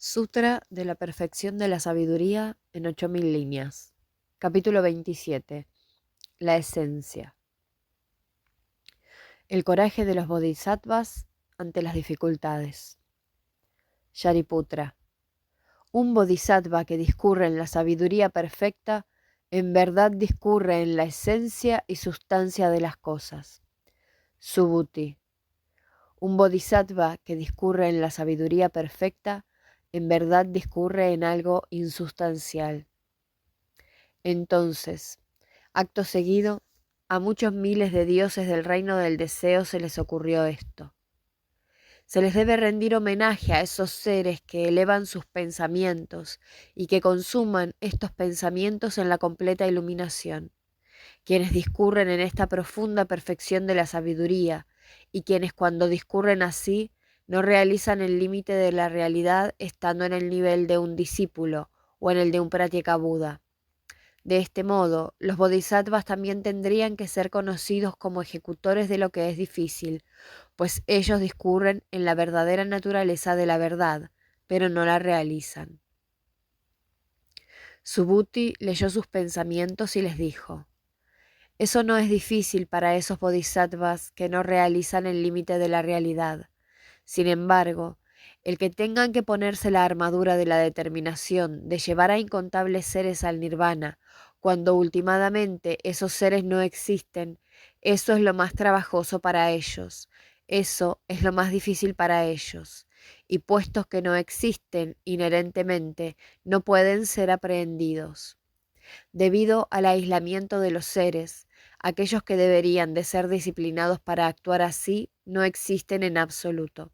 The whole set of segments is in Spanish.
Sutra de la perfección de la sabiduría en 8000 líneas. Capítulo 27. La esencia. El coraje de los bodhisattvas ante las dificultades. Shariputra. Un bodhisattva que discurre en la sabiduría perfecta, en verdad discurre en la esencia y sustancia de las cosas. Subhuti. Un bodhisattva que discurre en la sabiduría perfecta, en verdad discurre en algo insustancial. Entonces, acto seguido, a muchos miles de dioses del reino del deseo se les ocurrió esto. Se les debe rendir homenaje a esos seres que elevan sus pensamientos y que consuman estos pensamientos en la completa iluminación, quienes discurren en esta profunda perfección de la sabiduría y quienes cuando discurren así no realizan el límite de la realidad estando en el nivel de un discípulo o en el de un Pratyeka-Buda. De este modo, los bodhisattvas también tendrían que ser conocidos como ejecutores de lo que es difícil, pues ellos discurren en la verdadera naturaleza de la verdad, pero no la realizan. Subhuti leyó sus pensamientos y les dijo: eso no es difícil para esos bodhisattvas que no realizan el límite de la realidad. Sin embargo, el que tengan que ponerse la armadura de la determinación de llevar a incontables seres al nirvana, cuando últimamente esos seres no existen, eso es lo más trabajoso para ellos, eso es lo más difícil para ellos, y puestos que no existen inherentemente, no pueden ser aprehendidos. Debido al aislamiento de los seres, aquellos que deberían de ser disciplinados para actuar así no existen en absoluto.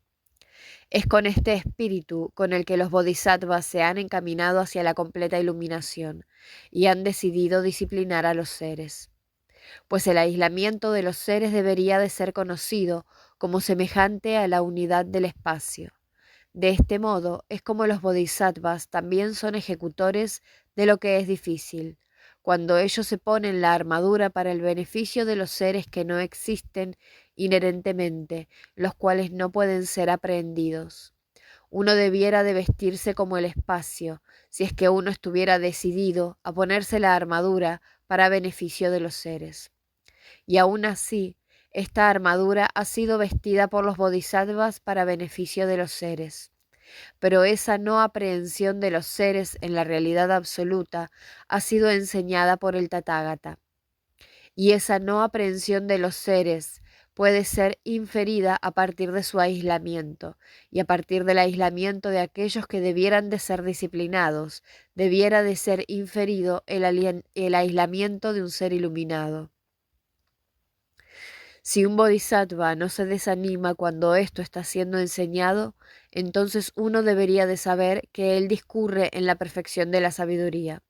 Es con este espíritu con el que los bodhisattvas se han encaminado hacia la completa iluminación y han decidido disciplinar a los seres. Pues el aislamiento de los seres debería de ser conocido como semejante a la unidad del espacio. De este modo es como los bodhisattvas también son ejecutores de lo que es difícil, cuando ellos se ponen la armadura para el beneficio de los seres que no existen inherentemente, los cuales no pueden ser aprehendidos. Uno debiera de vestirse como el espacio, si es que uno estuviera decidido a ponerse la armadura para beneficio de los seres. Y aún así, esta armadura ha sido vestida por los bodhisattvas para beneficio de los seres. Pero esa no aprehensión de los seres en la realidad absoluta ha sido enseñada por el Tathagata. Y esa no aprehensión de los seres puede ser inferida a partir de su aislamiento, y a partir del aislamiento de aquellos que debieran de ser disciplinados, debiera de ser inferido el aislamiento de un ser iluminado. Si un bodhisattva no se desanima cuando esto está siendo enseñado, entonces uno debería de saber que él discurre en la perfección de la sabiduría,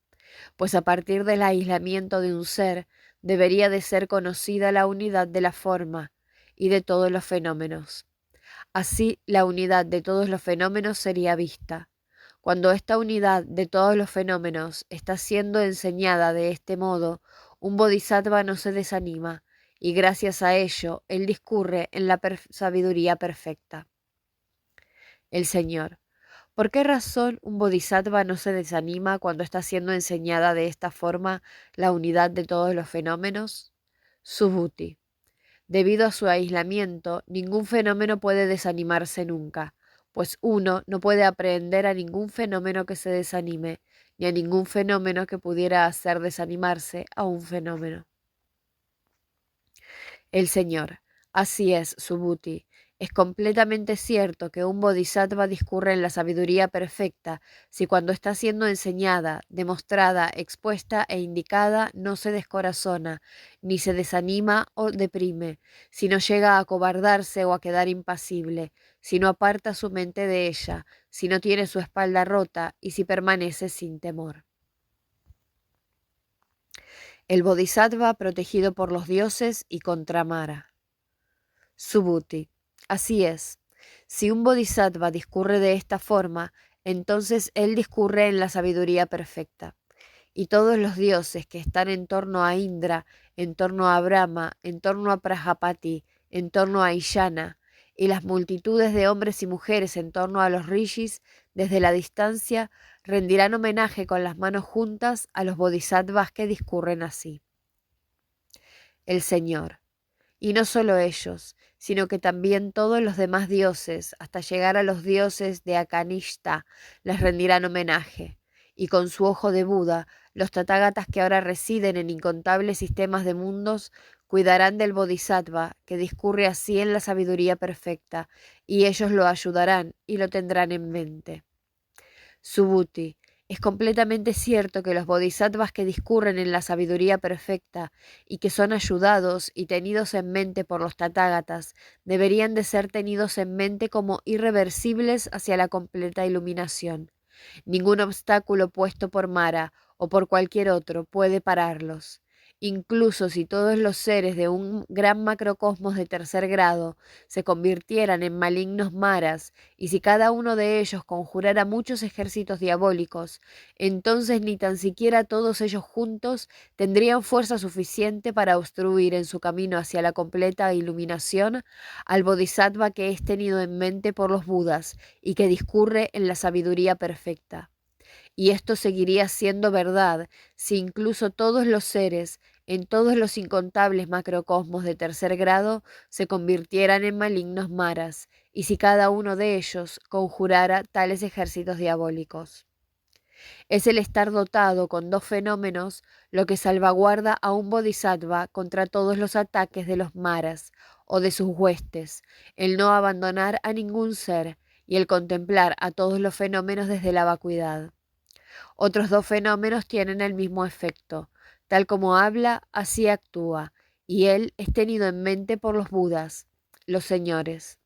pues a partir del aislamiento de un ser, debería de ser conocida la unidad de la forma y de todos los fenómenos. Así, la unidad de todos los fenómenos sería vista. Cuando esta unidad de todos los fenómenos está siendo enseñada de este modo, un bodhisattva no se desanima, y gracias a ello, él discurre en la sabiduría perfecta. El Señor: ¿por qué razón un bodhisattva no se desanima cuando está siendo enseñada de esta forma la unidad de todos los fenómenos? Subhuti: debido a su aislamiento, ningún fenómeno puede desanimarse nunca, pues uno no puede aprehender a ningún fenómeno que se desanime, ni a ningún fenómeno que pudiera hacer desanimarse a un fenómeno. El Señor: así es, Subhuti. Es completamente cierto que un bodhisattva discurre en la sabiduría perfecta si cuando está siendo enseñada, demostrada, expuesta e indicada no se descorazona, ni se desanima o deprime, si no llega a acobardarse o a quedar impasible, si no aparta su mente de ella, si no tiene su espalda rota y si permanece sin temor. El bodhisattva protegido por los dioses y contra Mara. Subhuti: así es. Si un bodhisattva discurre de esta forma, entonces él discurre en la sabiduría perfecta. Y todos los dioses que están en torno a Indra, en torno a Brahma, en torno a Prajapati, en torno a Ishana, y las multitudes de hombres y mujeres en torno a los rishis, Desde la distancia rendirán homenaje con las manos juntas a los bodhisattvas que discurren así. El Señor. Y no solo ellos, sino que también todos los demás dioses, hasta llegar a los dioses de Akanishta, les rendirán homenaje. Y con su ojo de Buda, los tathagatas que ahora residen en incontables sistemas de mundos, cuidarán del bodhisattva, que discurre así en la sabiduría perfecta, y ellos lo ayudarán y lo tendrán en mente. Subhuti. Es completamente cierto que los bodhisattvas que discurren en la sabiduría perfecta y que son ayudados y tenidos en mente por los tathagatas deberían de ser tenidos en mente como irreversibles hacia la completa iluminación. Ningún obstáculo puesto por Mara o por cualquier otro puede pararlos. Incluso si todos los seres de un gran macrocosmos de tercer grado se convirtieran en malignos maras, y si cada uno de ellos conjurara muchos ejércitos diabólicos, entonces ni tan siquiera todos ellos juntos tendrían fuerza suficiente para obstruir en su camino hacia la completa iluminación al bodhisattva que es tenido en mente por los Budas y que discurre en la sabiduría perfecta. Y esto seguiría siendo verdad si incluso todos los seres, en todos los incontables macrocosmos de tercer grado, se convirtieran en malignos maras, y si cada uno de ellos conjurara tales ejércitos diabólicos. Es el estar dotado con dos fenómenos lo que salvaguarda a un bodhisattva contra todos los ataques de los maras o de sus huestes, el no abandonar a ningún ser y el contemplar a todos los fenómenos desde la vacuidad. Otros dos fenómenos tienen el mismo efecto. Tal como habla, así actúa, y él es tenido en mente por los Budas, los señores.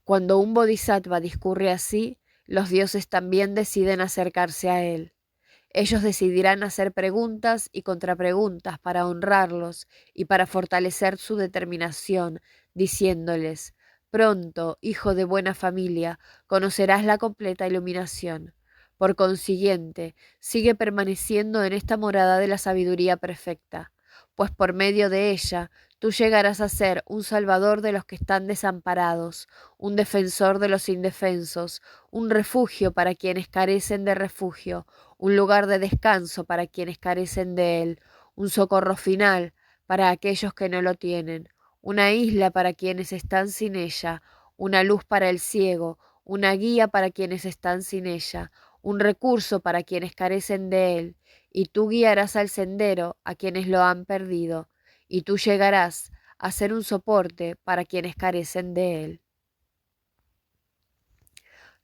Cuando un bodhisattva discurre así, los dioses también deciden acercarse a él. Ellos decidirán hacer preguntas y contrapreguntas para honrarlos y para fortalecer su determinación, diciéndoles: pronto, hijo de buena familia, conocerás la completa iluminación. Por consiguiente, sigue permaneciendo en esta morada de la sabiduría perfecta, pues por medio de ella tú llegarás a ser un salvador de los que están desamparados, un defensor de los indefensos, un refugio para quienes carecen de refugio, un lugar de descanso para quienes carecen de él, un socorro final para aquellos que no lo tienen, una isla para quienes están sin ella, una luz para el ciego, una guía para quienes están sin ella, un recurso para quienes carecen de él, y tú guiarás al sendero a quienes lo han perdido, y tú llegarás a ser un soporte para quienes carecen de él.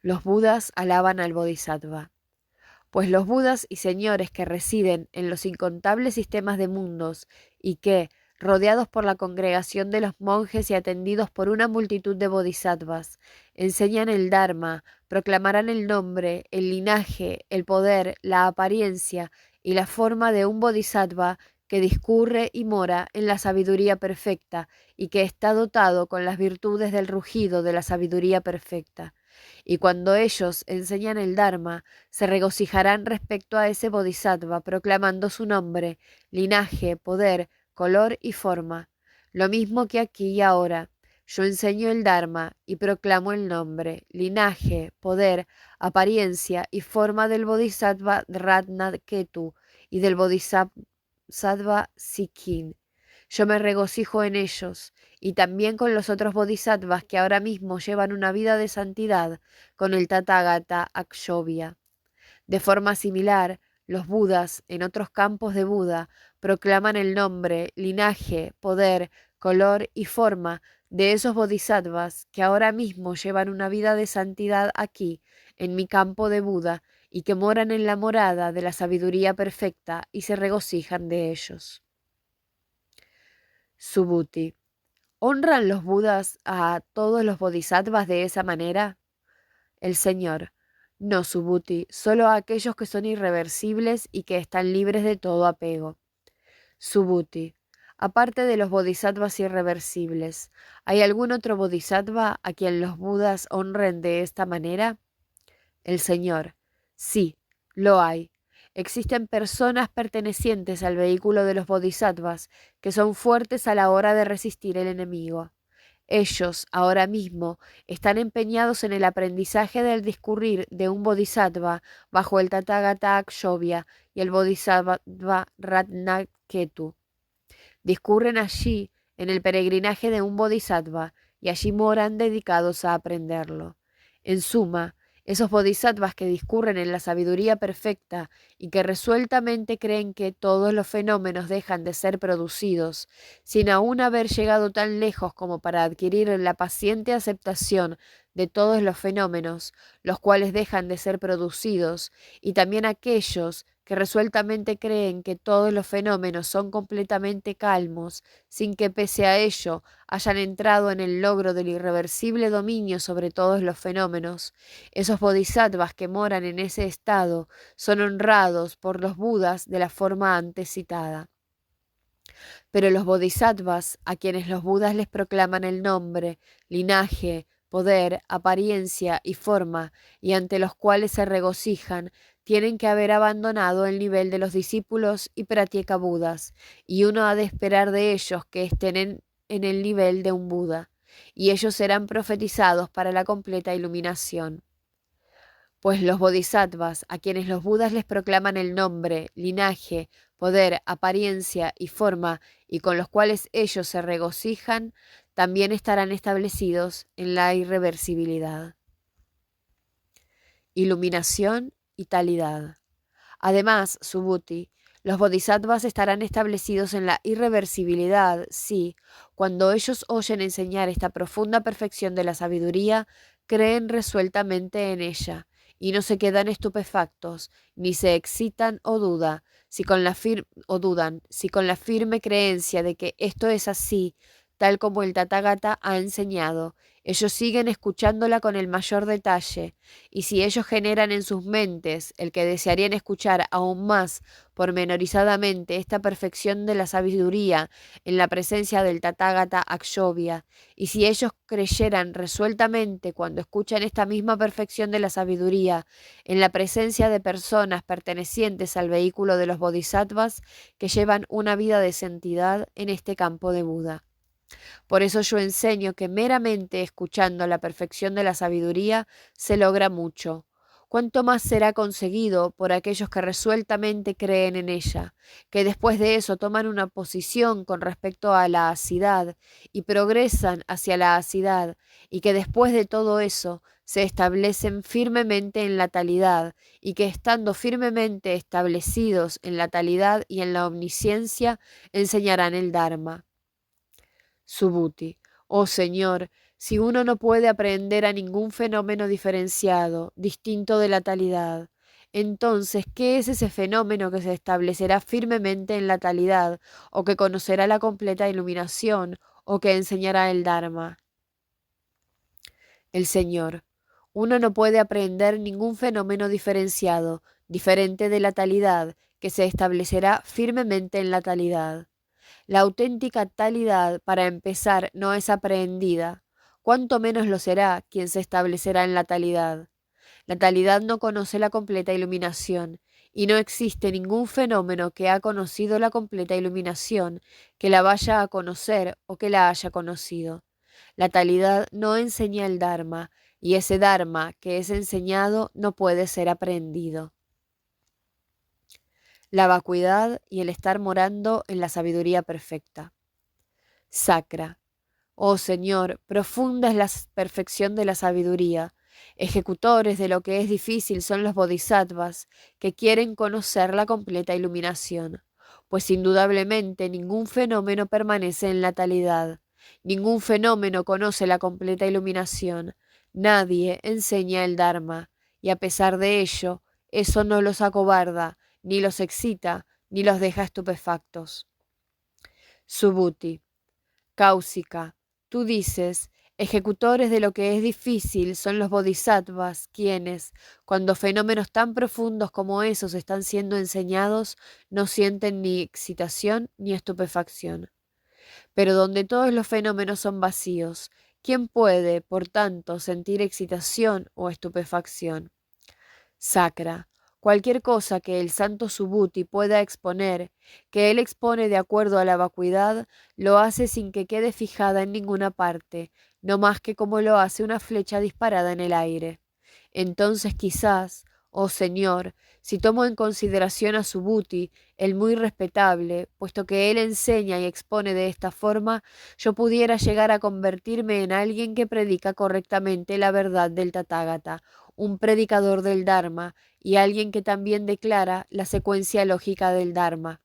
Los Budas alaban al Bodhisattva. Pues los Budas y señores que residen en los incontables sistemas de mundos y que, rodeados por la congregación de los monjes y atendidos por una multitud de bodhisattvas, enseñan el Dharma, proclamarán el nombre, el linaje, el poder, la apariencia y la forma de un bodhisattva que discurre y mora en la sabiduría perfecta y que está dotado con las virtudes del rugido de la sabiduría perfecta. Y cuando ellos enseñan el Dharma, se regocijarán respecto a ese bodhisattva, proclamando su nombre, linaje, poder, color y forma. Lo mismo que aquí y ahora. Yo enseño el Dharma y proclamo el nombre, linaje, poder, apariencia y forma del bodhisattva Ratnaketu y del bodhisattva Sikhin. Yo me regocijo en ellos, y también con los otros bodhisattvas que ahora mismo llevan una vida de santidad, con el Tathagata Akshobhya. De forma similar, los Budas, en otros campos de Buda, proclaman el nombre, linaje, poder, color y forma de esos bodhisattvas que ahora mismo llevan una vida de santidad aquí, en mi campo de Buda, y que moran en la morada de la sabiduría perfecta y se regocijan de ellos. Subhuti. ¿Honran los Budas a todos los bodhisattvas de esa manera? El Señor. No, Subhuti, solo a aquellos que son irreversibles y que están libres de todo apego. Subhuti. Aparte de los bodhisattvas irreversibles, ¿hay algún otro bodhisattva a quien los Budas honren de esta manera? El Señor. Sí, lo hay. Existen personas pertenecientes al vehículo de los bodhisattvas que son fuertes a la hora de resistir el enemigo. Ellos, ahora mismo, están empeñados en el aprendizaje del discurrir de un bodhisattva bajo el Tathagata Akshobhya y el bodhisattva Ratnaketu. Discurren allí en el peregrinaje de un bodhisattva y allí moran dedicados a aprenderlo. En suma, esos bodhisattvas que discurren en la sabiduría perfecta y que resueltamente creen que todos los fenómenos dejan de ser producidos, sin aún haber llegado tan lejos como para adquirir la paciente aceptación de todos los fenómenos, los cuales dejan de ser producidos, y también aquellos que resueltamente creen que todos los fenómenos son completamente calmos, sin que pese a ello hayan entrado en el logro del irreversible dominio sobre todos los fenómenos. Esos bodhisattvas que moran en ese estado son honrados por los budas de la forma antes citada. Pero los bodhisattvas, a quienes los budas les proclaman el nombre, linaje, poder, apariencia y forma, y ante los cuales se regocijan, tienen que haber abandonado el nivel de los discípulos y pratyeka budas, y uno ha de esperar de ellos que estén en el nivel de un Buda, y ellos serán profetizados para la completa iluminación. Pues los bodhisattvas, a quienes los budas les proclaman el nombre, linaje, poder, apariencia y forma, y con los cuales ellos se regocijan, también estarán establecidos en la irreversibilidad. Iluminación y talidad. Además, Subhuti, los bodhisattvas estarán establecidos en la irreversibilidad si, cuando ellos oyen enseñar esta profunda perfección de la sabiduría, creen resueltamente en ella, y no se quedan estupefactos, ni se excitan o dudan, si con la firme creencia de que esto es así, tal como el Tathagata ha enseñado, ellos siguen escuchándola con el mayor detalle, y si ellos generan en sus mentes el que desearían escuchar aún más pormenorizadamente esta perfección de la sabiduría en la presencia del Tathagata Akshobhya, y si ellos creyeran resueltamente cuando escuchan esta misma perfección de la sabiduría en la presencia de personas pertenecientes al vehículo de los bodhisattvas que llevan una vida de santidad en este campo de Buda. Por eso yo enseño que meramente escuchando la perfección de la sabiduría se logra mucho. ¿Cuánto más será conseguido por aquellos que resueltamente creen en ella, que después de eso toman una posición con respecto a la asidad y progresan hacia la asidad, y que después de todo eso se establecen firmemente en la talidad, y que estando firmemente establecidos en la talidad y en la omnisciencia, enseñarán el Dharma? Subhuti. Oh Señor, si uno no puede aprender a ningún fenómeno diferenciado, distinto de la talidad, entonces, ¿qué es ese fenómeno que se establecerá firmemente en la talidad, o que conocerá la completa iluminación, o que enseñará el Dharma? El Señor. Uno no puede aprender ningún fenómeno diferenciado, diferente de la talidad, que se establecerá firmemente en la talidad. La auténtica talidad, para empezar, no es aprehendida, cuanto menos lo será quien se establecerá en la talidad. La talidad no conoce la completa iluminación, y no existe ningún fenómeno que ha conocido la completa iluminación, que la vaya a conocer o que la haya conocido. La talidad no enseña el Dharma, y ese Dharma que es enseñado no puede ser aprendido. La vacuidad y el estar morando en la sabiduría perfecta. Sacra. Oh Señor, profunda es la perfección de la sabiduría. Ejecutores de lo que es difícil son los bodhisattvas, que quieren conocer la completa iluminación, pues indudablemente ningún fenómeno permanece en la talidad, ningún fenómeno conoce la completa iluminación, nadie enseña el Dharma, y a pesar de ello, eso no los acobarda, ni los excita, ni los deja estupefactos. Subhuti. Cáusica, tú dices, ejecutores de lo que es difícil son los bodhisattvas, quienes, cuando fenómenos tan profundos como esos están siendo enseñados, no sienten ni excitación ni estupefacción. Pero donde todos los fenómenos son vacíos, ¿quién puede, por tanto, sentir excitación o estupefacción? Sacra, Cualquier cosa que el santo Subhuti pueda exponer, que él expone de acuerdo a la vacuidad, lo hace sin que quede fijada en ninguna parte, no más que como lo hace una flecha disparada en el aire. Entonces quizás, oh Señor, si tomo en consideración a Subhuti, el muy respetable, puesto que él enseña y expone de esta forma, yo pudiera llegar a convertirme en alguien que predica correctamente la verdad del Tathagata, un predicador del Dharma y alguien que también declara la secuencia lógica del Dharma.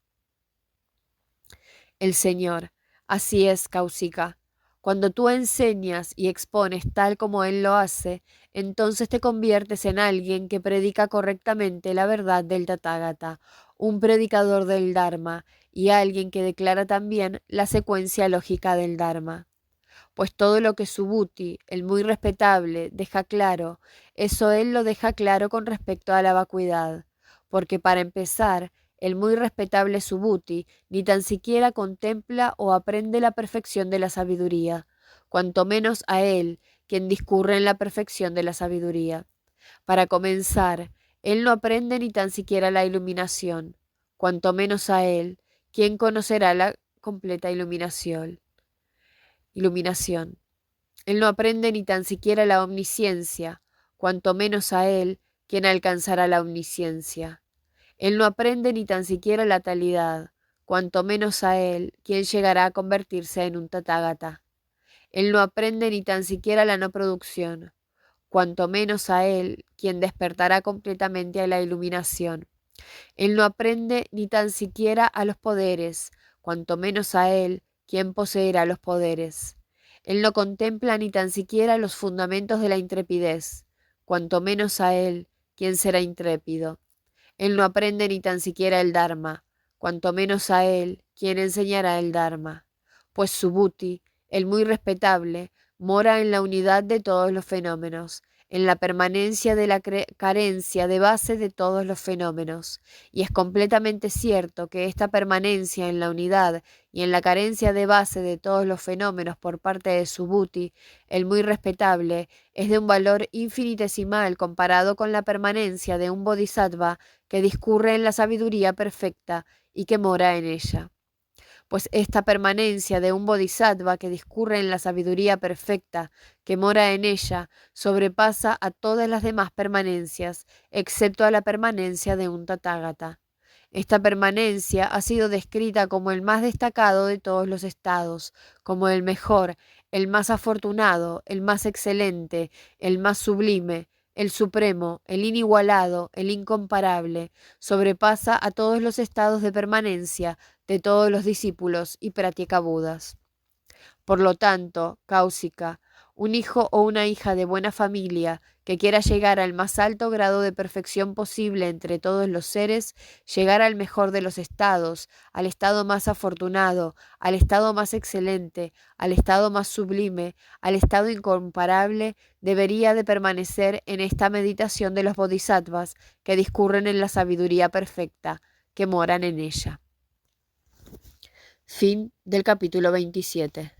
El Señor, así es, Kaushika. Cuando tú enseñas y expones tal como Él lo hace, entonces te conviertes en alguien que predica correctamente la verdad del Tathagata, un predicador del Dharma y alguien que declara también la secuencia lógica del Dharma. Pues todo lo que Subhuti, el muy respetable, deja claro, eso él lo deja claro con respecto a la vacuidad, porque para empezar, el muy respetable Subhuti ni tan siquiera contempla o aprende la perfección de la sabiduría, cuanto menos a él, quien discurre en la perfección de la sabiduría. Para comenzar, él no aprende ni tan siquiera la iluminación, cuanto menos a él, quien conocerá la completa iluminación. Él no aprende ni tan siquiera la omnisciencia, cuanto menos a él, quien alcanzará la omnisciencia. Él no aprende ni tan siquiera la talidad, cuanto menos a él, quien llegará a convertirse en un tathagata. Él no aprende ni tan siquiera la no producción, cuanto menos a él, quien despertará completamente a la iluminación. Él no aprende ni tan siquiera a los poderes, cuanto menos a él, quien poseerá los poderes. Él no contempla ni tan siquiera los fundamentos de la intrepidez, cuanto menos a él, quien será intrépido. Él no aprende ni tan siquiera el Dharma, cuanto menos a él, quien enseñará el Dharma. Pues Subhuti, el muy respetable, mora en la unidad de todos los fenómenos, en la permanencia de la carencia de base de todos los fenómenos, y es completamente cierto que esta permanencia en la unidad y en la carencia de base de todos los fenómenos por parte de Subhuti, el muy respetable, es de un valor infinitesimal comparado con la permanencia de un bodhisattva que discurre en la sabiduría perfecta y que mora en ella. Pues esta permanencia de un bodhisattva que discurre en la sabiduría perfecta, que mora en ella, sobrepasa a todas las demás permanencias, excepto a la permanencia de un tathagata. Esta permanencia ha sido descrita como el más destacado de todos los estados, como el mejor, el más afortunado, el más excelente, el más sublime, el supremo, el inigualado, el incomparable, sobrepasa a todos los estados de permanencia de todos los discípulos y Pratyekabuddhas. Por lo tanto, Kaushika, un hijo o una hija de buena familia que quiera llegar al más alto grado de perfección posible entre todos los seres, llegar al mejor de los estados, al estado más afortunado, al estado más excelente, al estado más sublime, al estado incomparable, debería de permanecer en esta meditación de los bodhisattvas que discurren en la sabiduría perfecta, que moran en ella. Fin del capítulo 27.